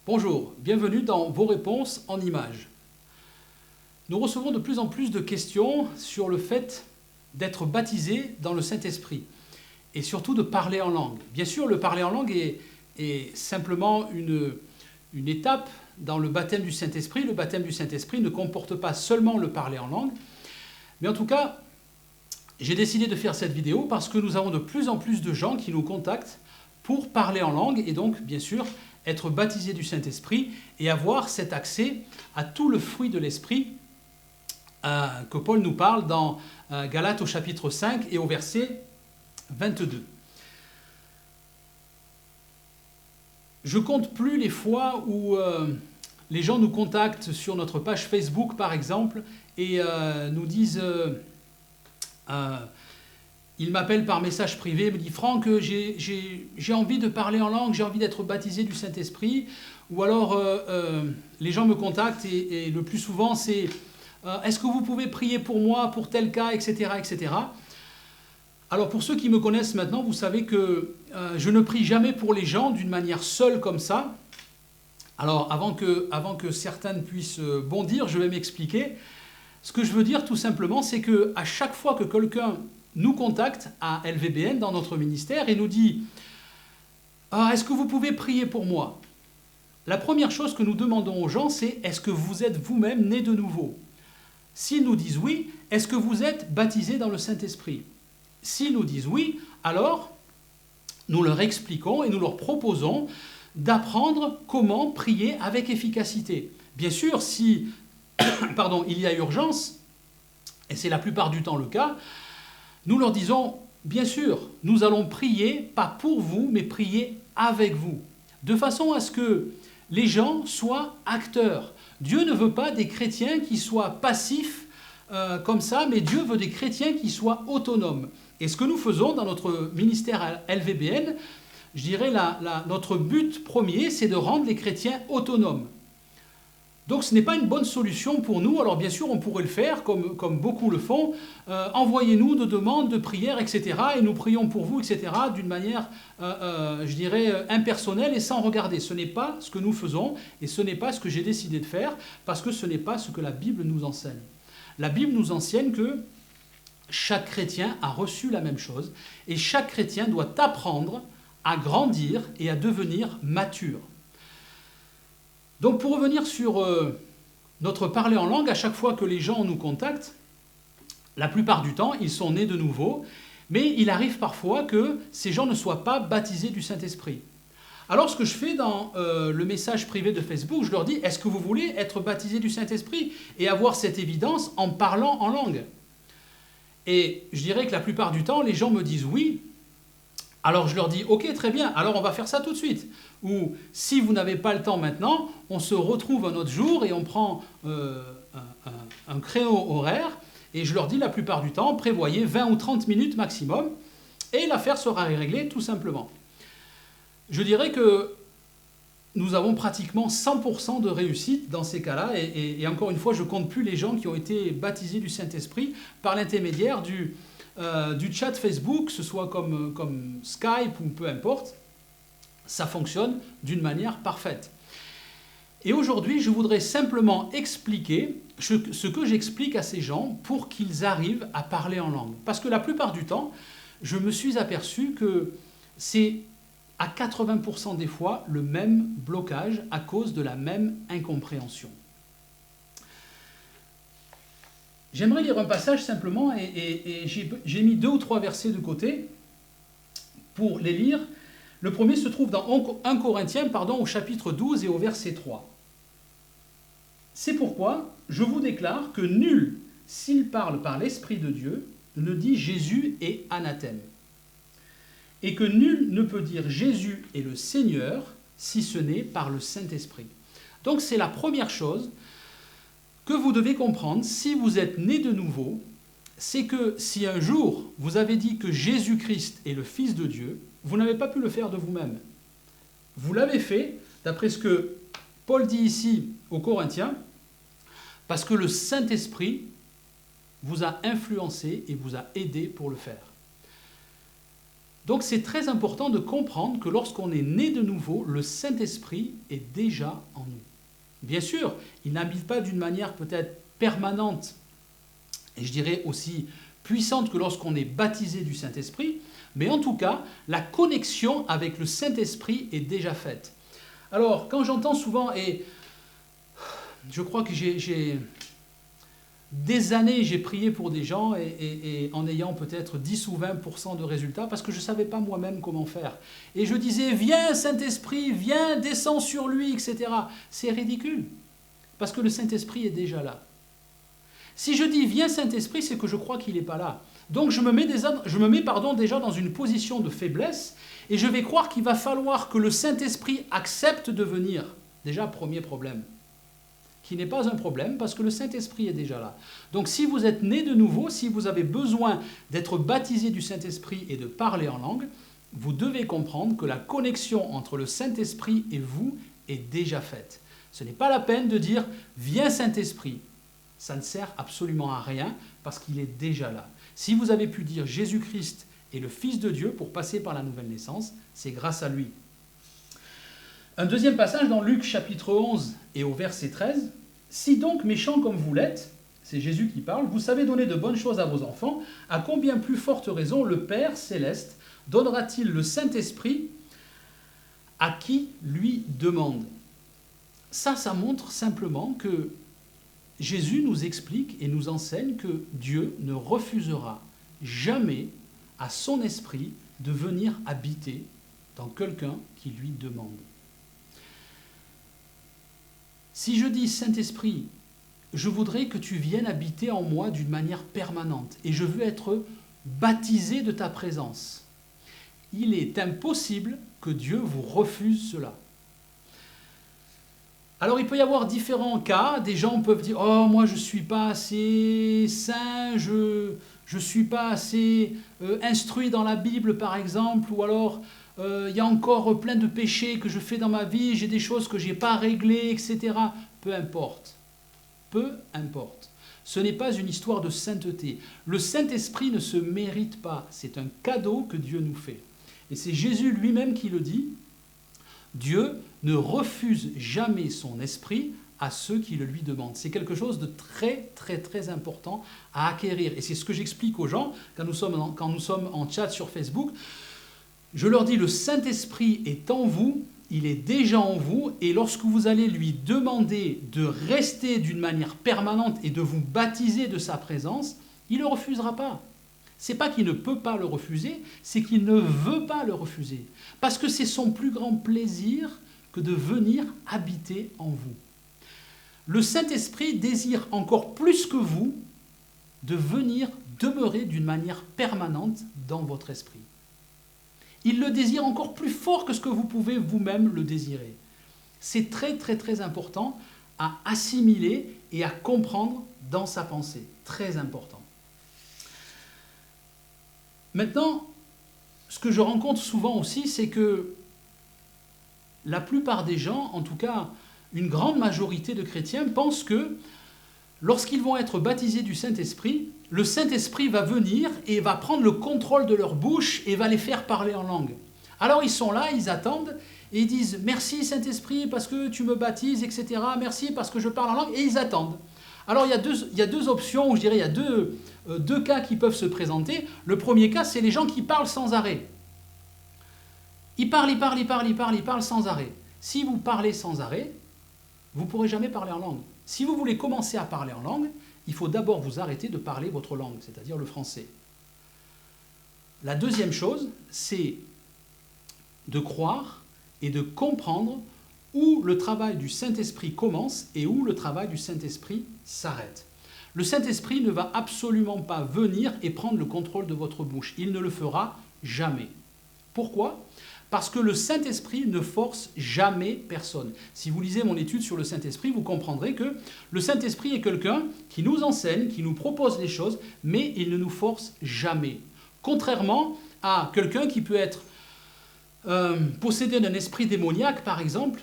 Bonjour, bienvenue dans vos réponses en images. Nous recevons de plus en plus de questions sur le fait d'être baptisé dans le Saint-Esprit et surtout de parler en langue. Bien sûr, le parler en langue est simplement une étape dans le baptême du Saint-Esprit. Le baptême du Saint-Esprit ne comporte pas seulement le parler en langue, mais en tout cas, j'ai décidé de faire cette vidéo parce que nous avons de plus en plus de gens qui nous contactent pour parler en langue et donc, bien sûr, être baptisé du Saint-Esprit et avoir cet accès à tout le fruit de l'Esprit que Paul nous parle dans Galates au chapitre 5 et au verset 22. Je compte plus les fois où les gens nous contactent sur notre page Facebook, par exemple, et nous disent... il m'appelle par message privé, me dit « Franck, j'ai envie de parler en langue, j'ai envie d'être baptisé du Saint-Esprit ». Ou alors, les gens me contactent et le plus souvent, c'est « Est-ce que vous pouvez prier pour moi, pour tel cas, etc. etc. » Alors, pour ceux qui me connaissent maintenant, vous savez que je ne prie jamais pour les gens d'une manière seule comme ça. Alors, avant que certaines puissent bondir, je vais m'expliquer. Ce que je veux dire, tout simplement, c'est qu'à chaque fois que quelqu'un nous contacte à LVBN dans notre ministère et nous dit « Est-ce que vous pouvez prier pour moi ?» La première chose que nous demandons aux gens, c'est « Est-ce que vous êtes vous-même né de nouveau ?» S'ils nous disent oui, est-ce que vous êtes baptisé dans le Saint-Esprit? S'ils nous disent oui, alors nous leur expliquons et nous leur proposons d'apprendre comment prier avec efficacité. Bien sûr, si il y a urgence, et c'est la plupart du temps le cas, nous leur disons, bien sûr, nous allons prier, pas pour vous, mais prier avec vous, de façon à ce que les gens soient acteurs. Dieu ne veut pas des chrétiens qui soient passifs comme ça, mais Dieu veut des chrétiens qui soient autonomes. Et ce que nous faisons dans notre ministère LVBN, je dirais notre but premier, c'est de rendre les chrétiens autonomes. Donc ce n'est pas une bonne solution pour nous. Alors bien sûr, on pourrait le faire comme beaucoup le font. Envoyez-nous de demandes, de prières, etc. Et nous prions pour vous, etc. d'une manière, je dirais, impersonnelle et sans regarder. Ce n'est pas ce que nous faisons et ce n'est pas ce que j'ai décidé de faire parce que ce n'est pas ce que la Bible nous enseigne. La Bible nous enseigne que chaque chrétien a reçu la même chose et chaque chrétien doit apprendre à grandir et à devenir mature. Donc pour revenir sur notre parler en langue, à chaque fois que les gens nous contactent, la plupart du temps, ils sont nés de nouveau, mais il arrive parfois que ces gens ne soient pas baptisés du Saint-Esprit. Alors ce que je fais dans le message privé de Facebook, je leur dis « Est-ce que vous voulez être baptisé du Saint-Esprit ?» et avoir cette évidence en parlant en langue. Et je dirais que la plupart du temps, les gens me disent « Oui ». Alors je leur dis « Ok, très bien, alors on va faire ça tout de suite ». Ou si vous n'avez pas le temps maintenant, on se retrouve un autre jour et on prend un créneau horaire. Et je leur dis la plupart du temps, prévoyez 20 ou 30 minutes maximum et l'affaire sera réglée tout simplement. Je dirais que nous avons pratiquement 100% de réussite dans ces cas-là. Et encore une fois, je ne compte plus les gens qui ont été baptisés du Saint-Esprit par l'intermédiaire du chat Facebook, que ce soit comme Skype ou peu importe. Ça fonctionne d'une manière parfaite. Et aujourd'hui, je voudrais simplement expliquer ce que j'explique à ces gens pour qu'ils arrivent à parler en langue. Parce que la plupart du temps, je me suis aperçu que c'est à 80% des fois le même blocage à cause de la même incompréhension. J'aimerais lire un passage simplement et j'ai mis 2 ou 3 versets de côté pour les lire. Le premier se trouve dans 1 Corinthiens, au chapitre 12 et au verset 3. C'est pourquoi je vous déclare que nul, s'il parle par l'Esprit de Dieu, ne dit Jésus est anathème. Et que nul ne peut dire Jésus est le Seigneur si ce n'est par le Saint-Esprit. Donc c'est la première chose que vous devez comprendre si vous êtes né de nouveau, c'est que si un jour vous avez dit que Jésus-Christ est le Fils de Dieu, vous n'avez pas pu le faire de vous-même. Vous l'avez fait, d'après ce que Paul dit ici aux Corinthiens, parce que le Saint-Esprit vous a influencé et vous a aidé pour le faire. Donc c'est très important de comprendre que lorsqu'on est né de nouveau, le Saint-Esprit est déjà en nous. Bien sûr, il n'habite pas d'une manière peut-être permanente, et je dirais aussi puissante que lorsqu'on est baptisé du Saint-Esprit, mais en tout cas, la connexion avec le Saint-Esprit est déjà faite. Alors, quand j'entends souvent, et je crois que j'ai des années, j'ai prié pour des gens et en ayant peut-être 10 ou 20% de résultats parce que je ne savais pas moi-même comment faire. Et je disais, viens Saint-Esprit, viens, descends sur lui, etc. C'est ridicule parce que le Saint-Esprit est déjà là. Si je dis viens Saint-Esprit, c'est que je crois qu'il n'est pas là. Donc je me mets déjà dans une position de faiblesse et je vais croire qu'il va falloir que le Saint-Esprit accepte de venir. Déjà, premier problème. Qui n'est pas un problème parce que le Saint-Esprit est déjà là. Donc si vous êtes né de nouveau, si vous avez besoin d'être baptisé du Saint-Esprit et de parler en langue, vous devez comprendre que la connexion entre le Saint-Esprit et vous est déjà faite. Ce n'est pas la peine de dire « Viens Saint-Esprit ». Ça ne sert absolument à rien parce qu'il est déjà là. Si vous avez pu dire « Jésus-Christ est le Fils de Dieu » pour passer par la nouvelle naissance, c'est grâce à lui. Un deuxième passage dans Luc chapitre 11 et au verset 13. « Si donc méchants comme vous l'êtes, c'est Jésus qui parle, vous savez donner de bonnes choses à vos enfants, à combien plus forte raison le Père céleste donnera-t-il le Saint-Esprit à qui lui demande ?» Ça montre simplement que Jésus nous explique et nous enseigne que Dieu ne refusera jamais à son esprit de venir habiter dans quelqu'un qui lui demande. Si je dis Saint-Esprit, je voudrais que tu viennes habiter en moi d'une manière permanente et je veux être baptisé de ta présence. Il est impossible que Dieu vous refuse cela. Alors il peut y avoir différents cas, des gens peuvent dire « Oh, moi je ne suis pas assez saint, je ne suis pas assez instruit dans la Bible par exemple, ou alors il y a encore plein de péchés que je fais dans ma vie, j'ai des choses que je n'ai pas réglées, etc. » Peu importe. Peu importe. Ce n'est pas une histoire de sainteté. Le Saint-Esprit ne se mérite pas. C'est un cadeau que Dieu nous fait. Et c'est Jésus lui-même qui le dit. Dieu ne refuse jamais son esprit à ceux qui le lui demandent. C'est quelque chose de très, très, très important à acquérir. Et c'est ce que j'explique aux gens quand nous sommes en chat sur Facebook. Je leur dis, le Saint-Esprit est en vous, il est déjà en vous, et lorsque vous allez lui demander de rester d'une manière permanente et de vous baptiser de sa présence, il ne le refusera pas. Ce n'est pas qu'il ne peut pas le refuser, c'est qu'il ne veut pas le refuser. Parce que c'est son plus grand plaisir que de venir habiter en vous. Le Saint-Esprit désire encore plus que vous de venir demeurer d'une manière permanente dans votre esprit. Il le désire encore plus fort que ce que vous pouvez vous-même le désirer. C'est très très très important à assimiler et à comprendre dans sa pensée. Très important. Maintenant, ce que je rencontre souvent aussi, c'est que la plupart des gens, en tout cas une grande majorité de chrétiens, pensent que lorsqu'ils vont être baptisés du Saint-Esprit, le Saint-Esprit va venir et va prendre le contrôle de leur bouche et va les faire parler en langue. Alors ils sont là, ils attendent et ils disent « Merci Saint-Esprit parce que tu me baptises, etc. Merci parce que je parle en langue. » Et ils attendent. Alors il y a deux options, ou je dirais il y a deux cas qui peuvent se présenter. Le premier cas, c'est les gens qui parlent sans arrêt. Ils parlent sans arrêt. Si vous parlez sans arrêt, vous ne pourrez jamais parler en langue. Si vous voulez commencer à parler en langue, il faut d'abord vous arrêter de parler votre langue, c'est-à-dire le français. La deuxième chose, c'est de croire et de comprendre où le travail du Saint-Esprit commence et où le travail du Saint-Esprit s'arrête. Le Saint-Esprit ne va absolument pas venir et prendre le contrôle de votre bouche. Il ne le fera jamais. Pourquoi ? Parce que le Saint-Esprit ne force jamais personne. Si vous lisez mon étude sur le Saint-Esprit, vous comprendrez que le Saint-Esprit est quelqu'un qui nous enseigne, qui nous propose des choses, mais il ne nous force jamais. Contrairement à quelqu'un qui peut être possédé d'un esprit démoniaque, par exemple.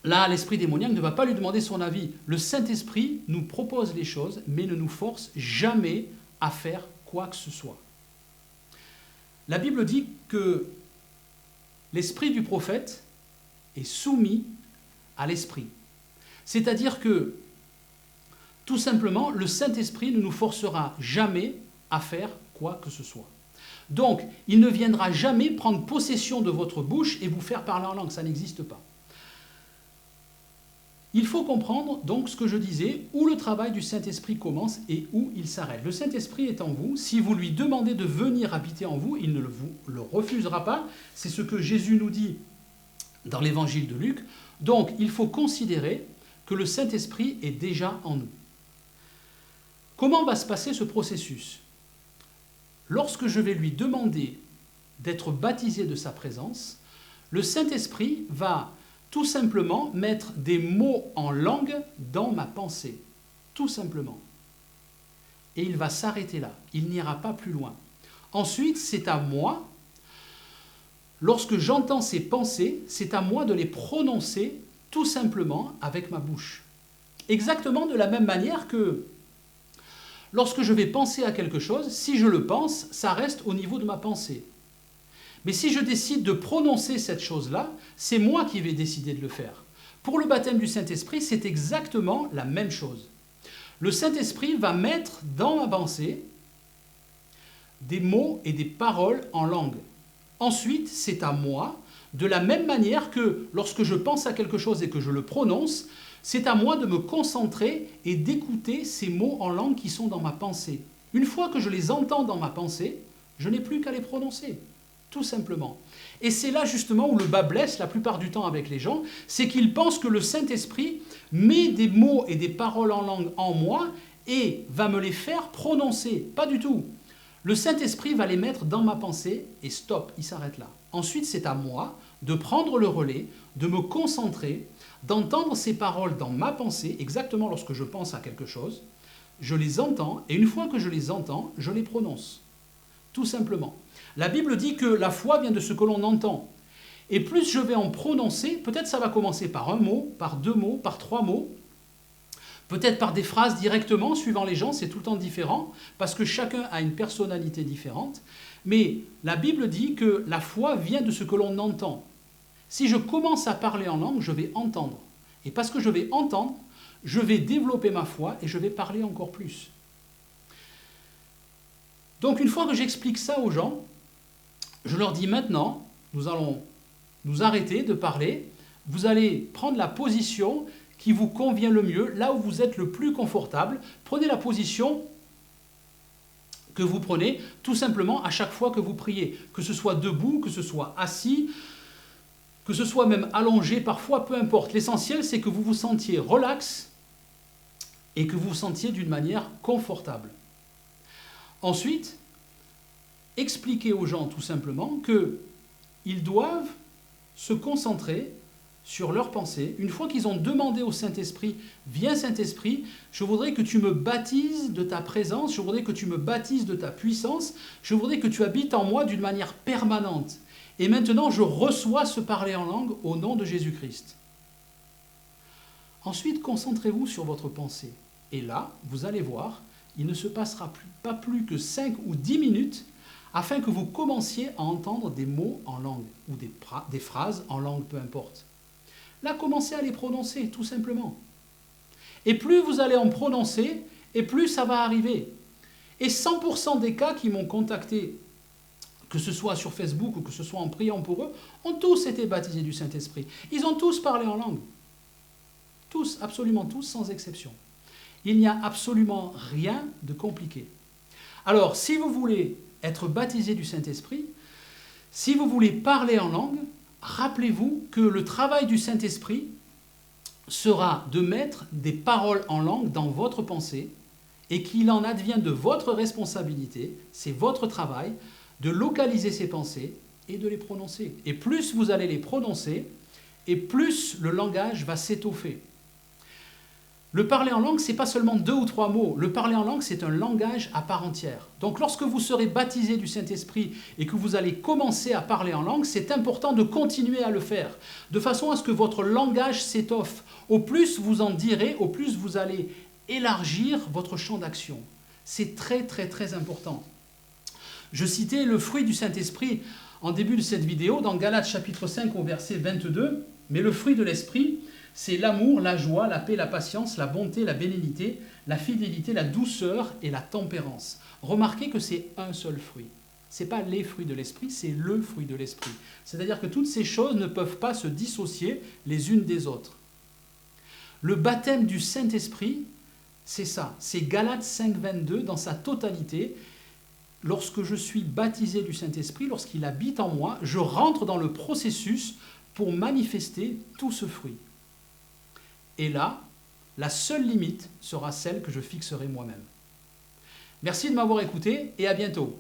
Là, l'esprit démoniaque ne va pas lui demander son avis. Le Saint-Esprit nous propose les choses, mais ne nous force jamais à faire quoi que ce soit. La Bible dit que l'esprit du prophète est soumis à l'esprit. C'est-à-dire que, tout simplement, le Saint-Esprit ne nous forcera jamais à faire quoi que ce soit. Donc, il ne viendra jamais prendre possession de votre bouche et vous faire parler en langue, ça n'existe pas. Il faut comprendre donc ce que je disais, où le travail du Saint-Esprit commence et où il s'arrête. Le Saint-Esprit est en vous, si vous lui demandez de venir habiter en vous, il ne vous le refusera pas. C'est ce que Jésus nous dit dans l'évangile de Luc. Donc, il faut considérer que le Saint-Esprit est déjà en nous. Comment va se passer ce processus? Lorsque je vais lui demander d'être baptisé de sa présence, le Saint-Esprit va tout simplement mettre des mots en langue dans ma pensée. Tout simplement. Et il va s'arrêter là. Il n'ira pas plus loin. Ensuite, c'est à moi, lorsque j'entends ces pensées, c'est à moi de les prononcer tout simplement avec ma bouche. Exactement de la même manière que lorsque je vais penser à quelque chose, si je le pense, ça reste au niveau de ma pensée. Mais si je décide de prononcer cette chose-là, c'est moi qui vais décider de le faire. Pour le baptême du Saint-Esprit, c'est exactement la même chose. Le Saint-Esprit va mettre dans ma pensée des mots et des paroles en langue. Ensuite, c'est à moi, de la même manière que lorsque je pense à quelque chose et que je le prononce, c'est à moi de me concentrer et d'écouter ces mots en langue qui sont dans ma pensée. Une fois que je les entends dans ma pensée, je n'ai plus qu'à les prononcer. Tout simplement. Et c'est là justement où le bas blesse la plupart du temps avec les gens, c'est qu'ils pensent que le Saint-Esprit met des mots et des paroles en langue en moi et va me les faire prononcer. Pas du tout. Le Saint-Esprit va les mettre dans ma pensée et stop, il s'arrête là. Ensuite, c'est à moi de prendre le relais, de me concentrer, d'entendre ces paroles dans ma pensée, exactement lorsque je pense à quelque chose. Je les entends et une fois que je les entends, je les prononce. Tout simplement. La Bible dit que la foi vient de ce que l'on entend. Et plus je vais en prononcer, peut-être ça va commencer par un mot, par deux mots, par trois mots, peut-être par des phrases directement, suivant les gens, c'est tout le temps différent, parce que chacun a une personnalité différente. Mais la Bible dit que la foi vient de ce que l'on entend. Si je commence à parler en langue, je vais entendre. Et parce que je vais entendre, je vais développer ma foi et je vais parler encore plus. Donc une fois que j'explique ça aux gens, je leur dis maintenant, nous allons nous arrêter de parler, vous allez prendre la position qui vous convient le mieux, là où vous êtes le plus confortable. Prenez la position que vous prenez tout simplement à chaque fois que vous priez, que ce soit debout, que ce soit assis, que ce soit même allongé, parfois, peu importe. L'essentiel, c'est que vous vous sentiez relax et que vous vous sentiez d'une manière confortable. Ensuite, expliquez aux gens tout simplement qu'ils doivent se concentrer sur leurs pensées. Une fois qu'ils ont demandé au Saint-Esprit, viens Saint-Esprit, je voudrais que tu me baptises de ta présence, je voudrais que tu me baptises de ta puissance, je voudrais que tu habites en moi d'une manière permanente. Et maintenant, je reçois ce parler en langue au nom de Jésus-Christ. Ensuite, concentrez-vous sur votre pensée. Et là, vous allez voir, il ne se passera pas plus que 5 ou 10 minutes afin que vous commenciez à entendre des mots en langue ou des phrases en langue, peu importe. Là, commencez à les prononcer, tout simplement. Et plus vous allez en prononcer, et plus ça va arriver. Et 100% des cas qui m'ont contacté, que ce soit sur Facebook ou que ce soit en priant pour eux, ont tous été baptisés du Saint-Esprit. Ils ont tous parlé en langue. Tous, absolument tous, sans exception. Il n'y a absolument rien de compliqué. Alors, si vous voulez être baptisé du Saint-Esprit, si vous voulez parler en langue, rappelez-vous que le travail du Saint-Esprit sera de mettre des paroles en langue dans votre pensée et qu'il en advienne de votre responsabilité, c'est votre travail, de localiser ces pensées et de les prononcer. Et plus vous allez les prononcer, et plus le langage va s'étoffer. Le parler en langue, ce n'est pas seulement 2 ou 3 mots. Le parler en langue, c'est un langage à part entière. Donc lorsque vous serez baptisé du Saint-Esprit et que vous allez commencer à parler en langue, c'est important de continuer à le faire, de façon à ce que votre langage s'étoffe. Au plus vous en direz, au plus vous allez élargir votre champ d'action. C'est très très très important. Je citais le fruit du Saint-Esprit en début de cette vidéo, dans Galates chapitre 5 au verset 22. Mais le fruit de l'Esprit, c'est l'amour, la joie, la paix, la patience, la bonté, la bénignité, la fidélité, la douceur et la tempérance. Remarquez que c'est un seul fruit. Ce n'est pas les fruits de l'Esprit, c'est le fruit de l'Esprit. C'est-à-dire que toutes ces choses ne peuvent pas se dissocier les unes des autres. Le baptême du Saint-Esprit, c'est ça, c'est Galates 5, 22 dans sa totalité. Lorsque je suis baptisé du Saint-Esprit, lorsqu'il habite en moi, je rentre dans le processus pour manifester tout ce fruit. Et là, la seule limite sera celle que je fixerai moi-même. Merci de m'avoir écouté et à bientôt.